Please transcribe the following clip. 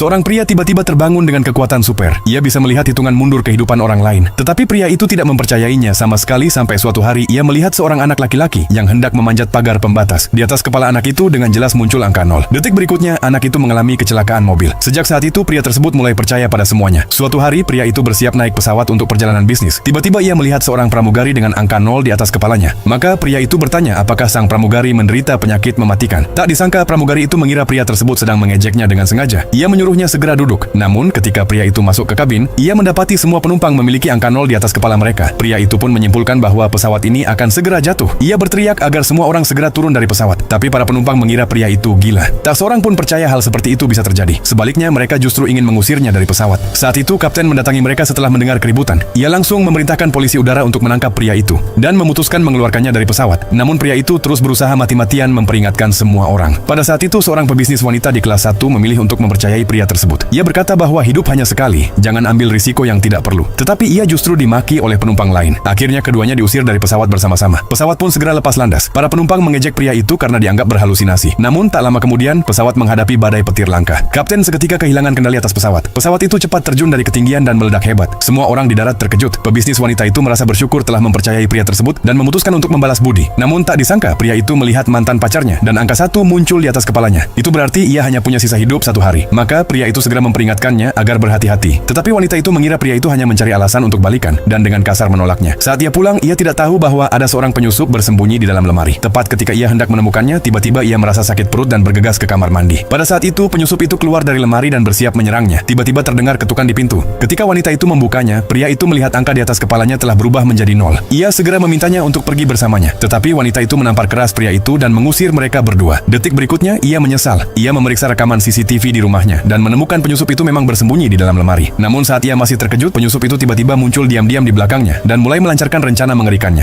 Seorang pria tiba-tiba terbangun dengan kekuatan super. Ia bisa melihat hitungan mundur kehidupan orang lain. Tetapi pria itu tidak mempercayainya sama sekali sampai suatu hari ia melihat seorang anak laki-laki yang hendak memanjat pagar pembatas. Di atas kepala anak itu dengan jelas muncul angka 0. Detik berikutnya, anak itu mengalami kecelakaan mobil. Sejak saat itu, pria tersebut mulai percaya pada semuanya. Suatu hari, pria itu bersiap naik pesawat untuk perjalanan bisnis. Tiba-tiba ia melihat seorang pramugari dengan angka 0 di atas kepalanya. Maka pria itu bertanya apakah sang pramugari menderita penyakit mematikan. Tak disangka pramugari itu mengira pria tersebut sedang mengejeknya dengan sengaja. Ia menyuruhnya segera duduk. Namun ketika pria itu masuk ke kabin, ia mendapati semua penumpang memiliki angka 0 di atas kepala mereka. Pria itu pun menyimpulkan bahwa pesawat ini akan segera jatuh. Ia berteriak agar semua orang segera turun dari pesawat. Tapi para penumpang mengira pria itu gila. Tak seorang pun percaya hal seperti itu bisa terjadi. Sebaliknya mereka justru ingin mengusirnya dari pesawat. Saat itu kapten mendatangi mereka setelah mendengar keributan. Ia langsung memerintahkan polisi udara untuk menangkap pria itu dan memutuskan mengeluarkannya dari pesawat. Namun pria itu terus berusaha mati-matian memperingatkan semua orang. Pada saat itu seorang pebisnis wanita di kelas 1 memilih untuk mempercayai pria tersebut. Ia berkata bahwa hidup hanya sekali, jangan ambil risiko yang tidak perlu. Tetapi ia justru dimaki oleh penumpang lain. Akhirnya keduanya diusir dari pesawat bersama-sama. Pesawat pun segera lepas landas. Para penumpang mengejek pria itu karena dianggap berhalusinasi. Namun tak lama kemudian pesawat menghadapi badai petir langka. Kapten seketika kehilangan kendali atas pesawat. Pesawat itu cepat terjun dari ketinggian dan meledak hebat. Semua orang di darat terkejut. Pebisnis wanita itu merasa bersyukur telah mempercayai pria tersebut dan memutuskan untuk membalas budi. Namun tak disangka pria itu melihat mantan pacarnya dan angka 1 muncul di atas kepalanya. Itu berarti ia hanya punya sisa hidup 1 hari. Maka pria itu segera memperingatkannya agar berhati-hati. Tetapi wanita itu mengira pria itu hanya mencari alasan untuk balikan dan dengan kasar menolaknya. Saat ia pulang, ia tidak tahu bahwa ada seorang penyusup bersembunyi di dalam lemari. Tepat ketika ia hendak menemukannya, tiba-tiba ia merasa sakit perut dan bergegas ke kamar mandi. Pada saat itu, penyusup itu keluar dari lemari dan bersiap menyerangnya. Tiba-tiba terdengar ketukan di pintu. Ketika wanita itu membukanya, pria itu melihat angka di atas kepalanya telah berubah menjadi 0. Ia segera memintanya untuk pergi bersamanya. Tetapi wanita itu menampar keras pria itu dan mengusir mereka berdua. Detik berikutnya, ia menyesal. Ia memeriksa rekaman CCTV di rumahnya dan menemukan penyusup itu memang bersembunyi di dalam lemari. Namun saat ia masih terkejut, penyusup itu tiba-tiba muncul diam-diam di belakangnya dan mulai melancarkan rencana mengerikannya.